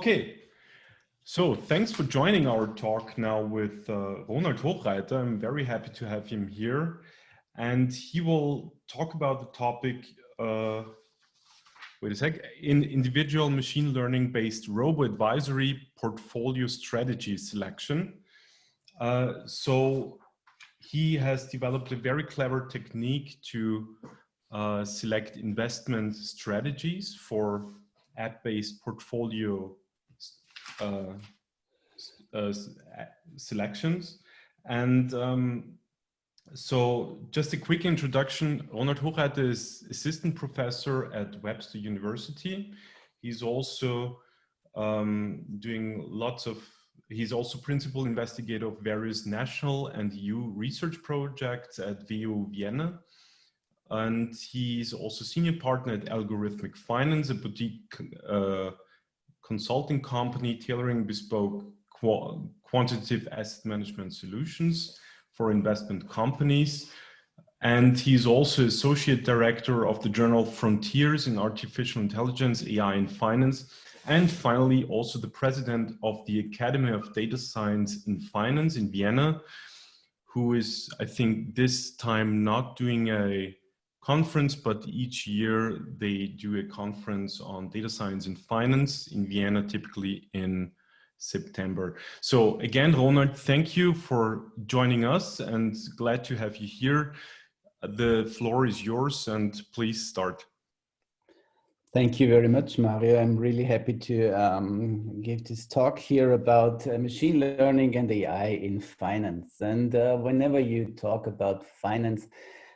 Okay, so thanks for joining our talk now with Ronald Hochreiter. I'm very happy to have him here. And he will talk about the topic, wait a sec, in individual machine learning based Robo Advisory portfolio strategy selection. So he has developed a very clever technique to select investment strategies for app-based portfolio selections. And so just a quick introduction, Ronald Hochreiter is assistant professor at Webster University. He's also he's also principal investigator of various national and EU research projects at WU Vienna. And he's also senior partner at Algorithmic.finance, a boutique consulting company tailoring bespoke quantitative asset management solutions for investment companies. And he's also associate director of the journal Frontiers in Artificial Intelligence, AI in Finance. And finally, also the president of the Academy of Data Science in Finance in Vienna, who is, I think, this time not doing a conference, but each year they do a conference on data science in finance in Vienna, typically in September. So again, Ronald, thank you for joining us and glad to have you here. The floor is yours and please start. Thank you very much, Mario. I'm really happy to give this talk here about machine learning and AI in finance. And whenever you talk about finance,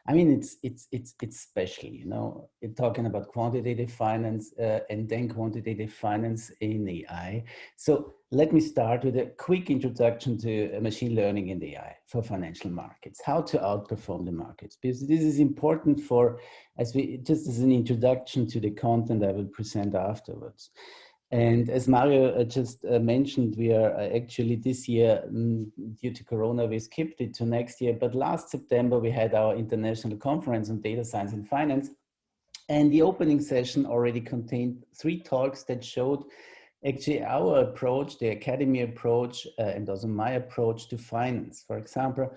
I mean, it's special, you know, you're talking about quantitative finance and then quantitative finance in AI. So let me start with a quick introduction to machine learning and AI for financial markets, how to outperform the markets, because this is important for, just as an introduction to the content I will present afterwards. And as Mario just mentioned, we are actually this year, due to Corona, we skipped it to next year. But last September, we had our international conference on data science and finance. And the opening session already contained 3 talks that showed actually our approach, the academy approach, and also my approach to finance. For example,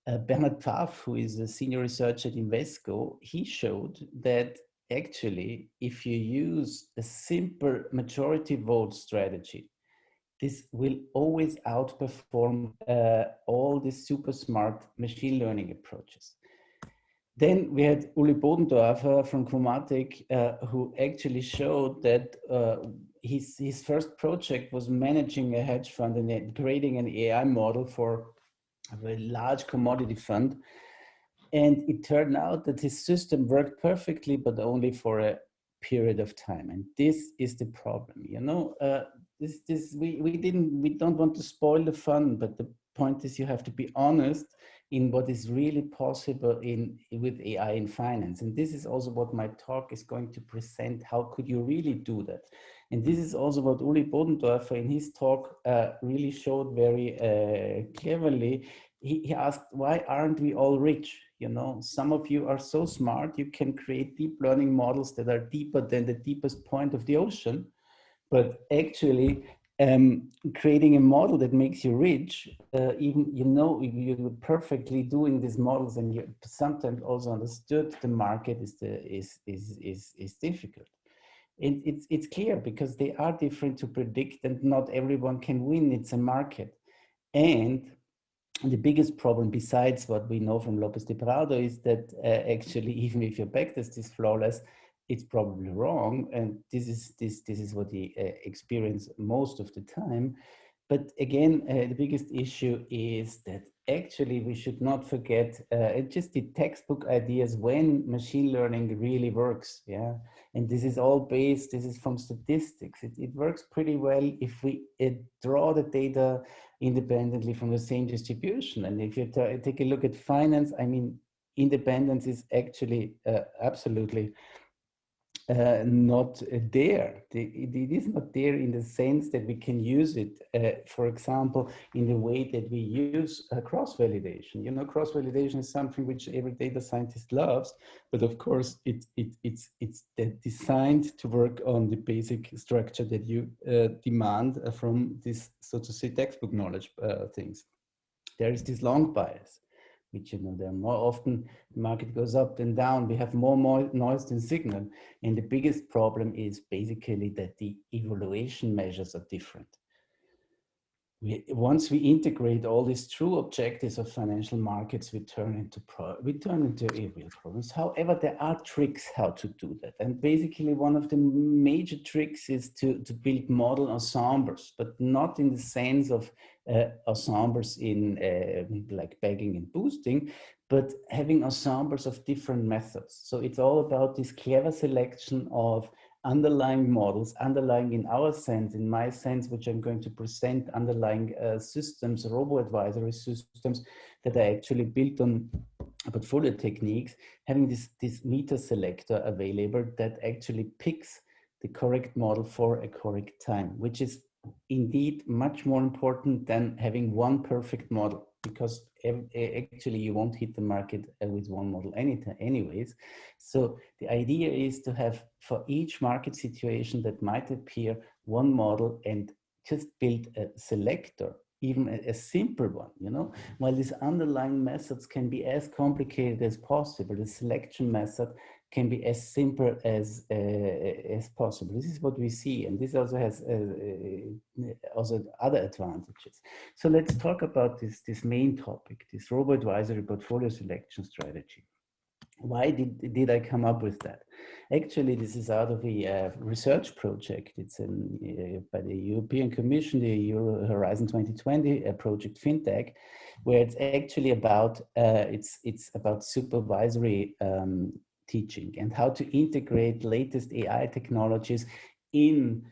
Bernard Pfaff, who is a senior researcher at Invesco, he showed that actually, if you use a simple majority vote strategy, this will always outperform all the super smart machine learning approaches. Then we had Uli Bodendorfer from Chromatic, who actually showed that his first project was managing a hedge fund and creating an AI model for a very large commodity fund. And it turned out that his system worked perfectly, but only for a period of time. And this is the problem, you know. We don't want to spoil the fun, but the point is you have to be honest in what is really possible with AI in finance. And this is also what my talk is going to present. How could you really do that? And this is also what Uli Bodendorfer in his talk really showed very cleverly. He asked, why aren't we all rich? You know, some of you are so smart, you can create deep learning models that are deeper than the deepest point of the ocean. But actually, creating a model that makes you rich, even, you know, you're perfectly doing these models and you sometimes also understood the market is difficult. It's clear because they are different to predict and not everyone can win. It's a market. And the biggest problem, besides what we know from Lopez de Prado, is that actually, even if your backtest is flawless, it's probably wrong. And this is what he experience most of the time. But again, the biggest issue is that actually we should not forget just the textbook ideas when machine learning really works. Yeah, and this is all based. This is from statistics. It works pretty well if we draw the data independently from the same distribution. And if you take a look at finance, I mean, independence is actually absolutely not there. It is not there in the sense that we can use it, for example, in the way that we use cross-validation. You know, cross-validation is something which every data scientist loves, but of course it's designed to work on the basic structure that you demand from this, so to say, textbook knowledge things. There is this long bias, which, you know, there are more often, the market goes up and down, we have more noise than signal. And the biggest problem is basically that the evaluation measures are different. Once we integrate all these true objectives of financial markets, we turn into real problems. However, there are tricks how to do that. And basically one of the major tricks is to build model ensembles, but not in the sense of ensembles in like bagging and boosting, but having ensembles of different methods. So it's all about this clever selection of underlying models, underlying in our sense, in my sense, which I'm going to present, underlying systems, Robo Advisory systems that are actually built on portfolio techniques, having this meta selector available that actually picks the correct model for a correct time, which is indeed much more important than having one perfect model, because actually you won't hit the market with one model anyways. So the idea is to have for each market situation that might appear one model and just build a selector, even a simple one, you know, while these underlying methods can be as complicated as possible. The selection method can be as simple as possible. This is what we see, and this also has also other advantages. So let's talk about this main topic, this Robo Advisory portfolio selection strategy. Why did I come up with that? Actually, this is out of a research project. It's by the European Commission, the Euro Horizon 2020 project FinTech, where it's actually about it's about supervisory teaching and how to integrate latest AI technologies in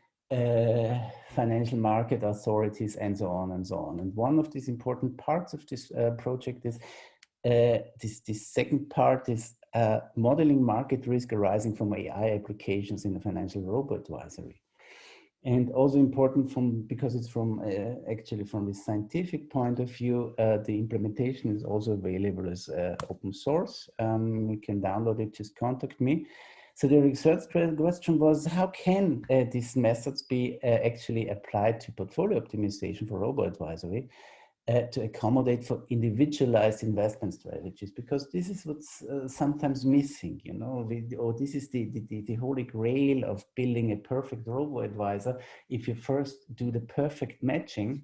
financial market authorities and so on and so on. And one of these important parts of this project is this second part is modeling market risk arising from AI applications in the financial Robo Advisory. And also important because it's from actually from the scientific point of view, the implementation is also available as open source. You can download it, just contact me. So the research question was, how can these methods be actually applied to portfolio optimization for Robo Advisory to accommodate for individualized investment strategies? Because this is what's sometimes missing, you know, or this is the holy grail of building a perfect robo-advisor. If you first do the perfect matching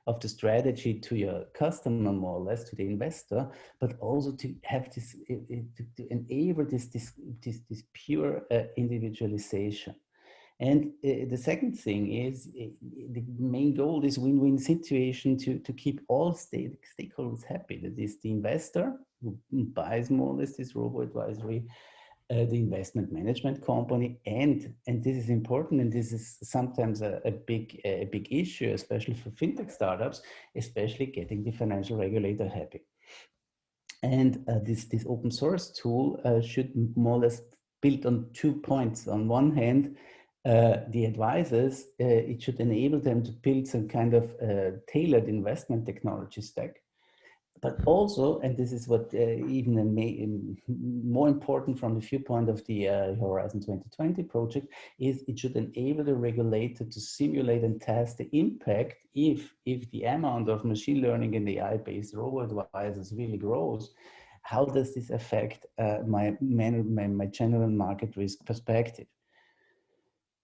of the strategy to your customer, more or less to the investor, but also to have this, to enable this pure individualization. And the second thing is the main goal is win-win situation to keep all stakeholders happy. That is the investor who buys more or less this robo-advisory, the investment management company, and this is important, and this is sometimes a big issue, especially for fintech startups, especially getting the financial regulator happy. And this open source tool should more or less build on 2 points. On one hand, the advisors, it should enable them to build some kind of tailored investment technology stack. But also, and this is what even more important from the viewpoint of the Horizon 2020 project, is it should enable the regulator to simulate and test the impact if the amount of machine learning and AI-based robo-advisors really grows. How does this affect my general market risk perspective?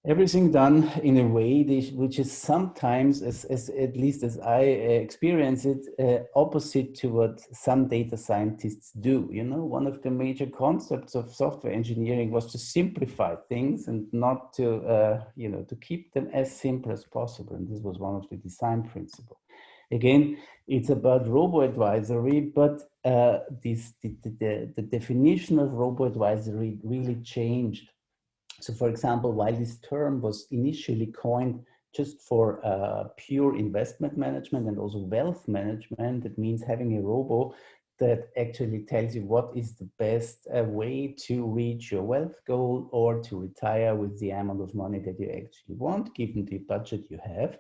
Everything done in a way which is sometimes, as at least as I experience it, opposite to what some data scientists do. You know, one of the major concepts of software engineering was to simplify things and not to, you know, to keep them as simple as possible. And this was one of the design principles. Again, it's about robo-advisory, but the definition of robo-advisory really changed. So for example, while this term was initially coined just for pure investment management and also wealth management, that means having a robo that actually tells you what is the best way to reach your wealth goal or to retire with the amount of money that you actually want, given the budget you have.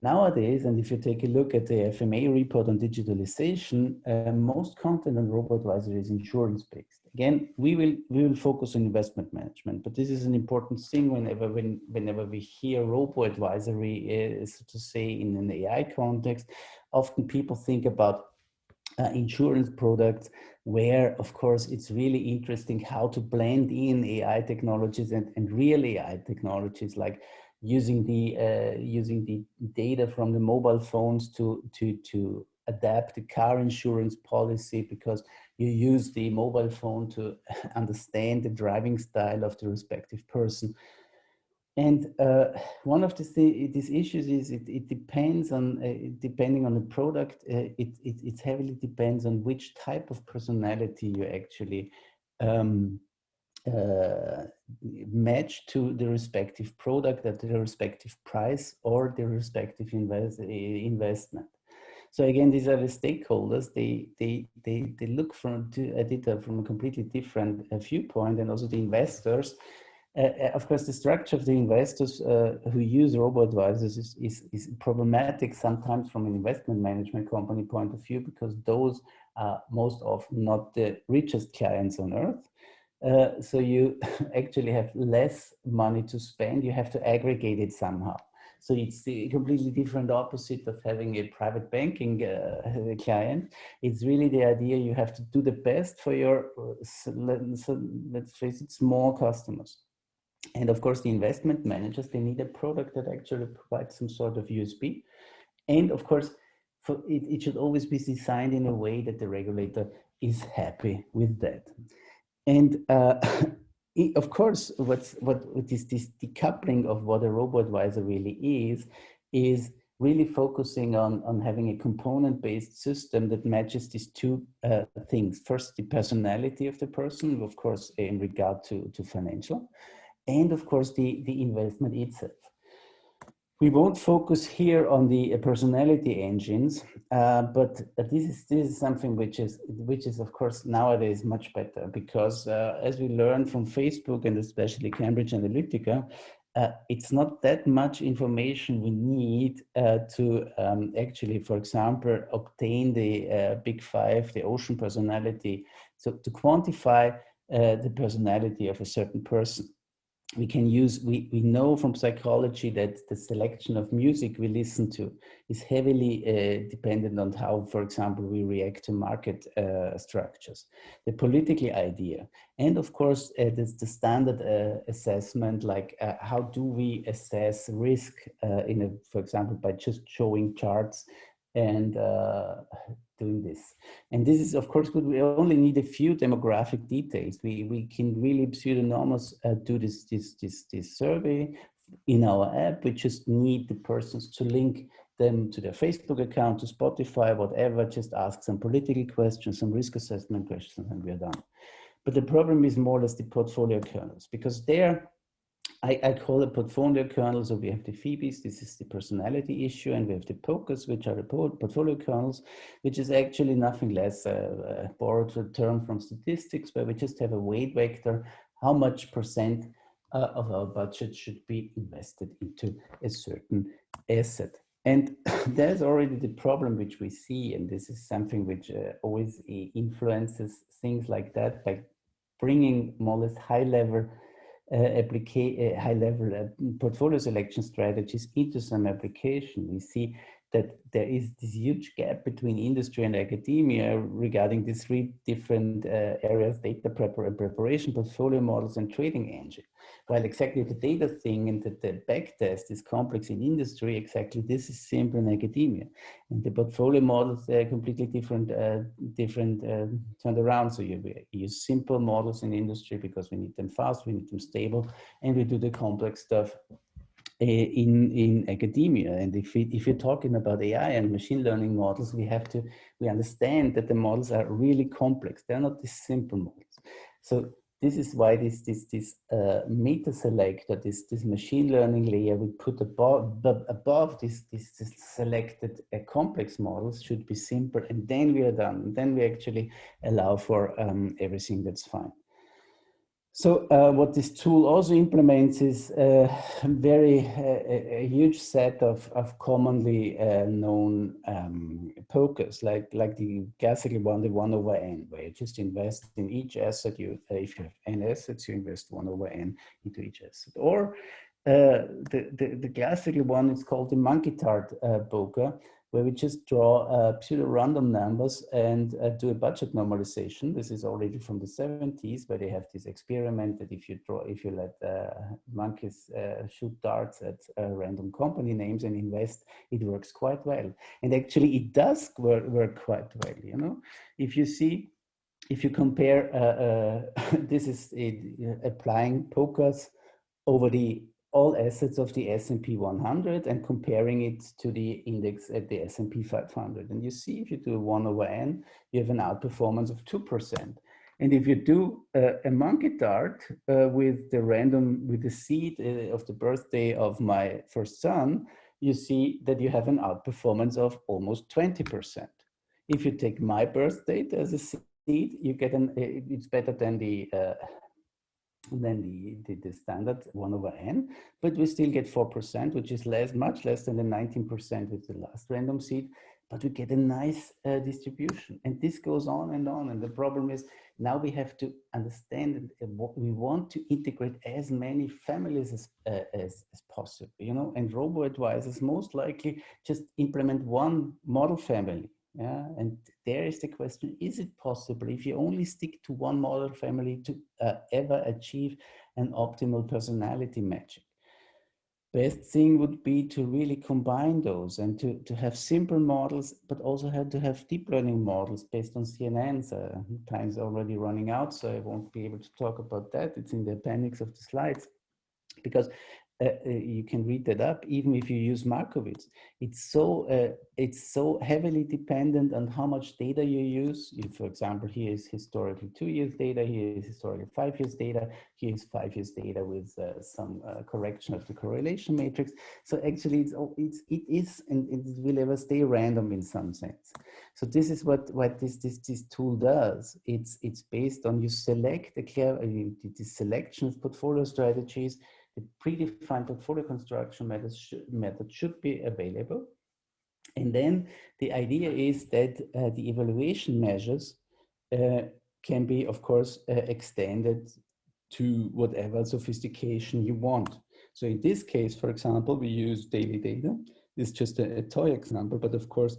Nowadays, and if you take a look at the FMA report on digitalization, most content on Robo Advisory is insurance-based. Again, we will focus on investment management, but this is an important thing whenever we hear Robo Advisory, so to say, in an AI context. Often people think about insurance products, where of course it's really interesting how to blend in AI technologies and real AI technologies, like using the data from the mobile phones to adapt the car insurance policy, because you use the mobile phone to understand the driving style of the respective person. And one of these issues is it depends on, depending on the product, it heavily depends on which type of personality you actually match to the respective product at the respective price or the respective investment. So again, these are the stakeholders. They look at it from a completely different viewpoint, and also the investors. Of course, the structure of the investors who use Robo Advisors is problematic sometimes from an investment management company point of view, because those are most often not the richest clients on earth. So you actually have less money to spend. You have to aggregate it somehow. So it's the completely different opposite of having a private banking client. It's really the idea you have to do the best for your, let's face it, small customers. And of course, the investment managers, they need a product that actually provides some sort of USP. And of course, it should always be designed in a way that the regulator is happy with that. And of course, what is this decoupling of what a robo-advisor really is really focusing on having a component-based system that matches these two things. First, the personality of the person, of course, in regard to financial, and of course, the investment itself. We won't focus here on the personality engines, but this is something which is of course nowadays much better, because as we learned from Facebook and especially Cambridge Analytica, it's not that much information we need to actually, for example, obtain the Big Five, the ocean personality, so to quantify the personality of a certain person. We can use, we know from psychology that the selection of music we listen to is heavily dependent on how, for example, we react to market structures. The political idea, and of course, there's the standard assessment, like how do we assess risk for example, by just showing charts and doing this. And this is, of course, good. We only need a few demographic details. We can really pseudonymous do this survey in our app. We just need the persons to link them to their Facebook account, to Spotify, whatever, just ask some political questions, some risk assessment questions, and we're done. But the problem is more or less the portfolio kernels, because there, I call it portfolio kernels. So we have the Phoebes, this is the personality issue, and we have the Pokers, which are the portfolio kernels, which is actually nothing less a borrowed term from statistics, where we just have a weight vector, how much percent of our budget should be invested into a certain asset. And there's already the problem which we see, and this is something which always influences things like that, by bringing more or less high-level portfolio selection strategies into some application. We see that there is this huge gap between industry and academia regarding these three different areas: data preparation, portfolio models, and trading engine. While exactly the data thing and the back test is complex in industry, exactly this is simple in academia. And the portfolio models, they're completely different turned around. So you use simple models in industry because we need them fast, we need them stable, and we do the complex stuff in academia. And if you're talking about AI and machine learning models, we understand that the models are really complex. They're not these simple models. So this is why this meta selector, this machine learning layer we put above this selected complex models should be simple, and then we are done. And then we actually allow for everything that's fine. So what this tool also implements is a huge set of commonly known pokers, like the classical one, the 1 over n, where you just invest in each asset. If you have n assets, you invest 1 over n into each asset. Or the classical one is called the monkey tart poker, where we just draw pseudo-random numbers and do a budget normalization. This is already from the 70s, where they have this experiment that if you let monkeys shoot darts at random company names and invest, it works quite well. And actually, it does work quite well. You know, if you compare, this is applying pokers over all assets of the S&P 100 and comparing it to the index at the S&P 500. And you see, if you do 1 over n, you have an outperformance of 2%. And if you do a monkey dart with the seed of the birthday of my first son, you see that you have an outperformance of almost 20%. If you take my birth date as a seed, you get it's better than the standard 1 over n, but we still get 4%, which is much less than the 19% with the last random seed, but we get a nice distribution. And this goes on. And the problem is now we have to understand what we want to integrate as many families as possible, you know, and Robo Advisors most likely just implement one model family. Yeah, and there is the question, is it possible if you only stick to one model family to ever achieve an optimal personality matching? Best thing would be to really combine those and to have simple models, but also have to have deep learning models based on CNNs. Time's already running out, so I won't be able to talk about that. It's in the appendix of the slides, because you can read that up. Even if you use Markowitz, it's so heavily dependent on how much data you use. For example, here is historically 2 years data, here is historically 5 years data, here is 5 years data with some correction of the correlation matrix. So actually it is and it will ever stay random in some sense. So this is what this tool does. It's based on, you select the selection of portfolio strategies. The predefined portfolio construction method should be available. And then the idea is that the evaluation measures can be, of course, extended to whatever sophistication you want. So in this case, for example, we use daily data. This is just a toy example, but of course,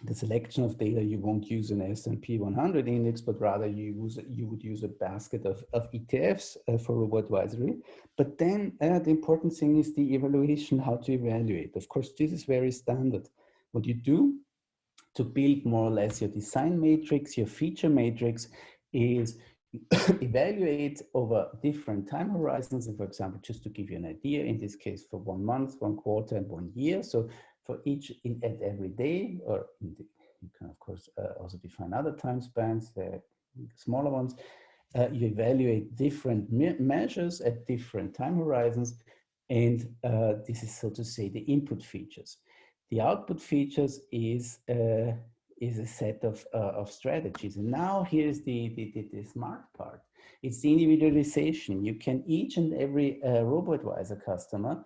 the selection of data, you won't use an S&P 100 index, but rather you would use a basket of ETFs for Robo Advisory. But then the important thing is the evaluation, how to evaluate. Of course, this is very standard. What you do to build more or less your design matrix, your feature matrix, is evaluate over different time horizons. And for example, just to give you an idea, in this case, for 1 month, 1 quarter, and 1 year. So for each at every day, or you can of course also define other time spans, smaller ones. You evaluate different measures at different time horizons, and this is, so to say, the input features. The output features is a set of strategies. And now here's the smart part. It's the individualization. You can, each and every RoboAdvisor customer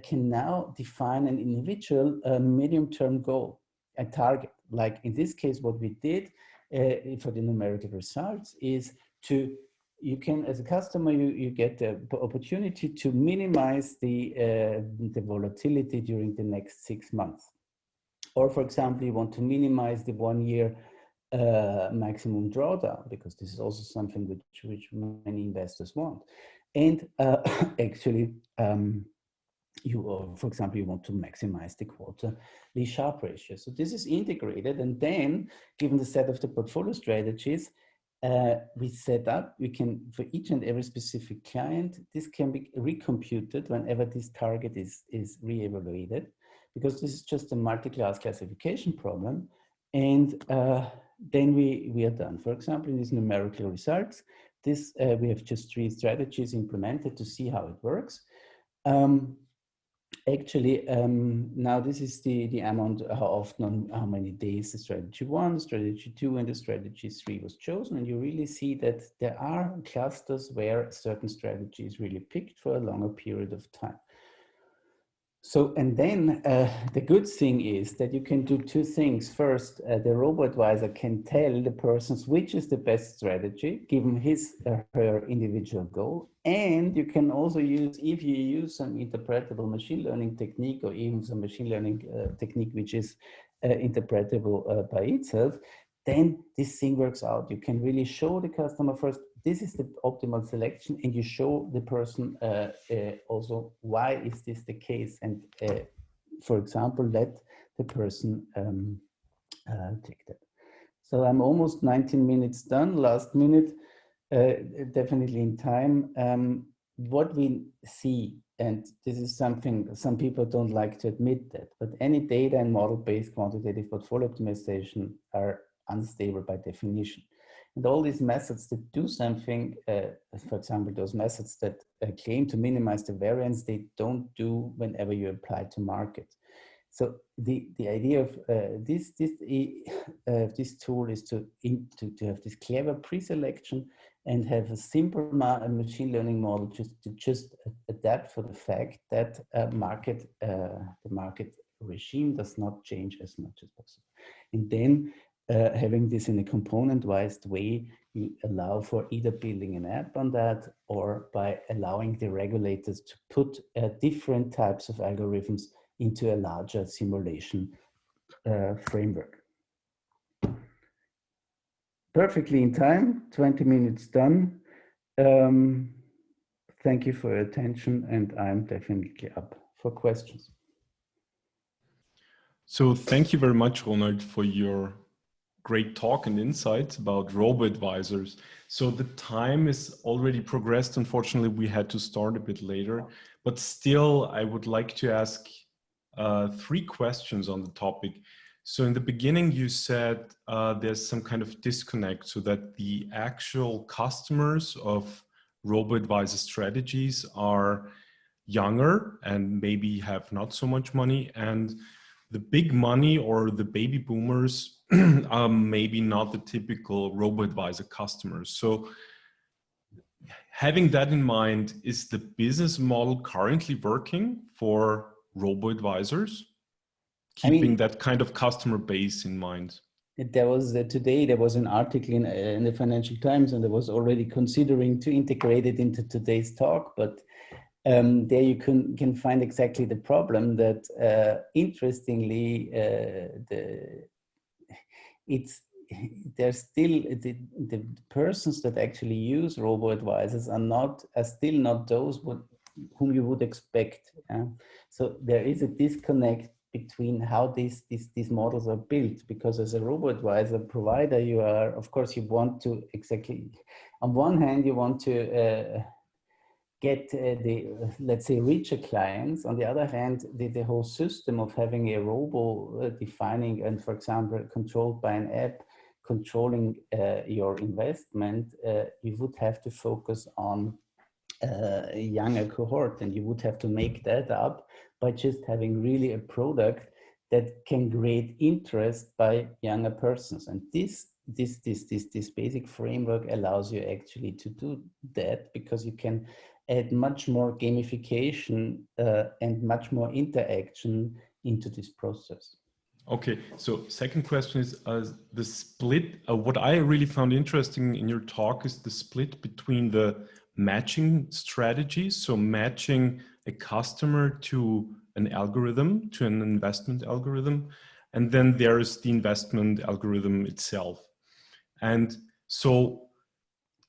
can now define an individual medium-term goal, a target. Like in this case, what we did for the numerical results is you can, as a customer, you get the opportunity to minimize the volatility during the next 6 months. Or for example, you want to minimize the 1 year maximum drawdown, because this is also something which many investors want. And actually, for example, you want to maximize the quarterly Sharpe ratio. So this is integrated, and then given the set of the portfolio strategies, we set up, we can, for each and every specific client, this can be recomputed whenever this target is re-evaluated, because this is just a multi-class classification problem. And then we are done. For example, in these numerical results, this we have just 3 strategies implemented to see how it works. Actually, now this is the amount, how often, how many days the strategy 1, strategy 2, and the strategy 3 was chosen. And you really see that there are clusters where certain strategy is really picked for a longer period of time. So, and then the good thing is that you can do 2 things. First, the Robo Advisor can tell the persons which is the best strategy, given his or her individual goal. And you can also use, if you use some interpretable machine learning technique, or even some machine learning technique which is interpretable by itself, then this thing works out. You can really show the customer first, this is the optimal selection, and you show the person also why is this the case, and for example, let the person take that. So I'm almost 19 minutes done, last minute, definitely in time. What we see, and this is something some people don't like to admit that, but any data and model-based quantitative portfolio optimization are unstable by definition. And all these methods that do something, for example, those methods that claim to minimize the variance, they don't do whenever you apply to market. So the idea of this tool is to have this clever pre-selection and have a simple machine learning model just adapt for the fact that the market regime does not change as much as possible. And then having this in a component-wise way, you allow for either building an app on that, or by allowing the regulators to put different types of algorithms into a larger simulation framework. Perfectly in time, 20 minutes done. Thank you for your attention, and I'm definitely up for questions. So thank you very much, Ronald, for your great talk and insights about Robo Advisors. So the time is already progressed. Unfortunately, we had to start a bit later, but still I would like to ask 3 questions on the topic. So in the beginning, you said there's some kind of disconnect, so that the actual customers of Robo Advisor strategies are younger and maybe have not so much money, and the big money or the baby boomers are maybe not the typical Robo Advisor customers. So having that in mind, is the business model currently working for Robo Advisors? Keeping that kind of customer base in mind. There was today there was an article in the Financial Times, and I was already considering to integrate it into today's talk, but there you can find exactly the problem that interestingly there's still the persons that actually use Robo Advisors are still not those whom you would expect. So there is a disconnect between how these models are built, because as a Robo Advisor provider, you are, of course, you want to on one hand, you want to get let's say, richer clients. On the other hand, the whole system of having a robo defining and, for example, controlled by an app, controlling your investment, you would have to focus on a younger cohort, and you would have to make that up by just having really a product that can create interest by younger persons. And this basic framework allows you actually to do that, because you can add much more gamification and much more interaction into this process. Okay, so second question is the split. What I really found interesting in your talk is the split between the matching strategies, so matching a customer to an algorithm, to an investment algorithm, and then there's the investment algorithm itself. And so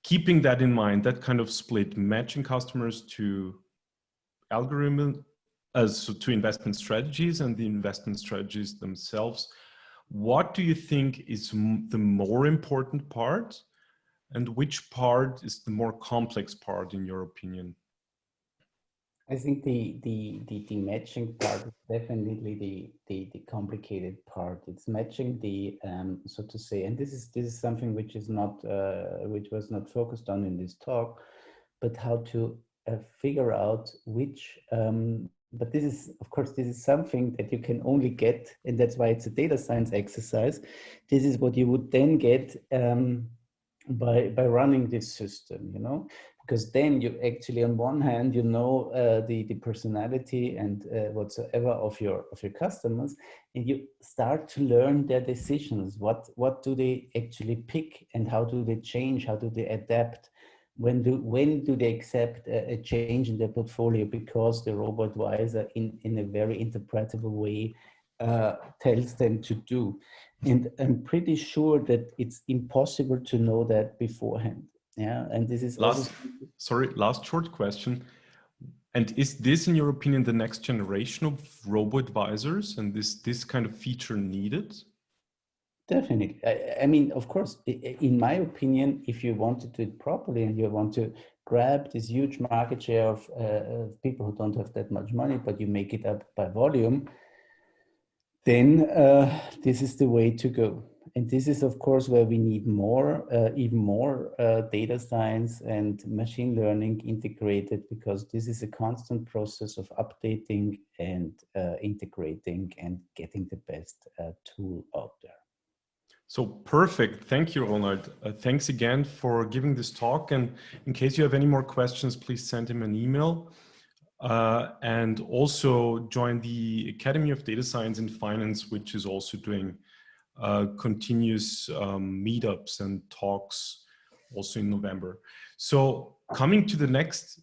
keeping that in mind, that kind of split, matching customers to algorithm, so to investment strategies and the investment strategies themselves, what do you think is the more important part, and which part is the more complex part in your opinion? I think the matching part is definitely the complicated part. It's matching the so to say, and this is something which is not which was not focused on in this talk, but how to figure out which. But this is, of course, this is something that you can only get, and that's why it's a data science exercise. This is what you would then get by running this system, you know, because then you actually, on one hand, you know the personality and whatsoever of your customers, and you start to learn their decisions. What do they actually pick, and how do they change? How do they adapt? When do they accept a change in their portfolio because the Robo Advisor in a very interpretable way tells them to do? And I'm pretty sure that it's impossible to know that beforehand. Yeah, and this is also last short question. And is this, in your opinion, the next generation of Robo Advisors, and this kind of feature needed? Definitely. I mean, of course, in my opinion, if you want to do it properly and you want to grab this huge market share of people who don't have that much money, but you make it up by volume, then this is the way to go. And this is, of course, where we need more, even more data science and machine learning integrated, because this is a constant process of updating and integrating and getting the best tool out there. So perfect. Thank you, Ronald. Thanks again for giving this talk. And in case you have any more questions, please send him an email. And also join the Academy of Data Science and Finance, which is also doing continuous meetups and talks also in November. So coming to the next